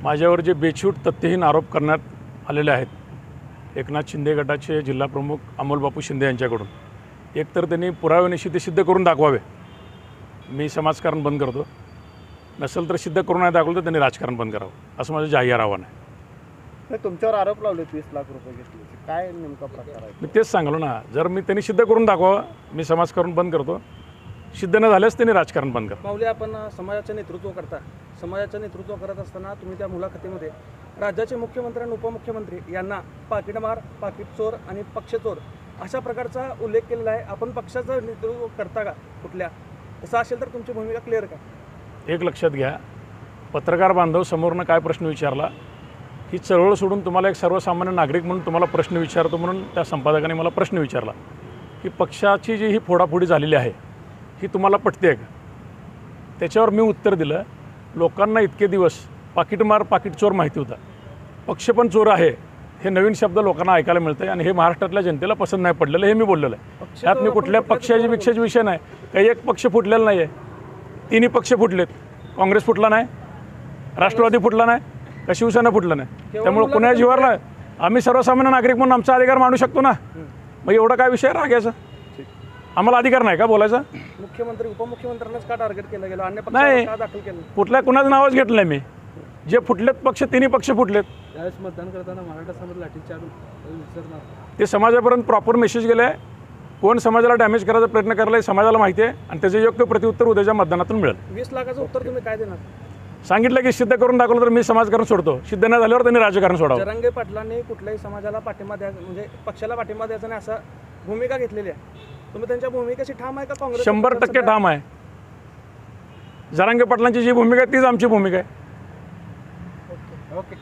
माझ्यावर जे बेछूट तथ्यहीन आरोप करण्यात आलेले आहेत एकनाथ शिंदे गटाचे जिल्हाप्रमुख अमोलबापू शिंदे यांच्याकडून, एकतर त्यांनी पुराव्यानिशी ते सिद्ध करून दाखवावे, मी समाजकारण बंद करतो, नसेल तर सिद्ध करून नाही दाखवलं तर त्यांनी राजकारण बंद करावं, असं माझं जाहीर आव्हान आहे. तुमच्यावर आरोप लावले 20 लाख रुपये घेतले, काय नेमका प्रकार आहे? मी तेच सांगलो ना, जर मी त्यांनी सिद्ध करून दाखवावं, मी समाजकारण बंद करतो, सिद्ध न झाल्यास त्यांनी राजकारण बंद करा. माऊली, आपण समाजाचं नेतृत्व करता. समाजाचं नेतृत्व करत असताना तुम्ही त्या मुलाखतीमध्ये राज्याचे मुख्यमंत्री आणि उपमुख्यमंत्री यांना पाकिटमार, पाकिटचोर आणि पक्षचोर अशा प्रकारचा उल्लेख केलेला आहे. आपण पक्षाचं नेतृत्व करता का कुठल्या? तसं असेल तर तुमची भूमिका क्लिअर का? एक लक्षात घ्या, पत्रकार बांधव समोरनं काय प्रश्न विचारला, ही चळवळ सोडून तुम्हाला एक सर्वसामान्य नागरिक म्हणून तुम्हाला प्रश्न विचारतो म्हणून त्या संपादकाने मला प्रश्न विचारला की पक्षाची जी ही फोडाफोडी झालेली आहे ही तुम्हाला पटते का? त्याच्यावर मी उत्तर दिलं, लोकांना इतके दिवस पाकिटमार पाकिटचोर माहिती होता, पक्ष पण चोर आहे हे नवीन शब्द लोकांना ऐकायला मिळतं आहे आणि हे महाराष्ट्रातल्या जनतेला पसंत नाही पडलेलं, हे मी बोललेलं आहे. त्यात मी कुठल्या पक्षाची विषयाचा विषय नाही, काही एक पक्ष फुटलेला नाही आहे, तिन्ही पक्ष फुटलेत. काँग्रेस फुटला नाही, राष्ट्रवादी फुटला नाही, का शिवसेना फुटला नाही. त्यामुळे कुणा जीवावर नाही, आम्ही सर्वसामान्य नागरिक म्हणून आमचा अधिकार मांडू शकतो ना. मग एवढा काय विषय रागायचा? आम्हाला अधिकार नाही का बोलायचा? मुख्यमंत्री उपमुख्यमंत्र्यांनाच का टार्गेट केलं गेलं, अन्य नाही, पक्षाला का दाखल केलं? कुठल्या कुणाचं नावच घेतलं नाही मी. जे फुटलेत पक्ष, तिन्ही पक्ष फुटलेत. त्यावेळेस मतदान करताना मराठा समाज लाठीचार्ज विचारणार, ते समाजापर्यंत प्रॉपर मेसेज गेलं आहे. कोण समाजाला डॅमेज करायचा प्रयत्न करायला हे समाजाला माहिती आहे आणि त्याचे योग्य प्रत्युत्तर उद्याच्या मतदानातून मिळेल. 20 लाखाचं उत्तर तुम्ही काय देणार? सांगितलं की सिद्ध करून दाखवलं तर मी समाजकारण सोडतो, सिद्ध न झाल्यावर त्यांनी राजकारण सोडावं. जरांगे पाटलांनी कुठल्याही समाजाला पाठिंबा द्यायचा, म्हणजे पक्षाला पाठिंबा द्यायचा नाही असं भूमिका घेतलेली आहे. तुम्ही त्यांच्या भूमिकेशी ठाम आहे का? काँग्रेस 100% ठाम आहे. जरांगे पाटलांची जी भूमिका आहे तीच आमची भूमिका आहे. ओके.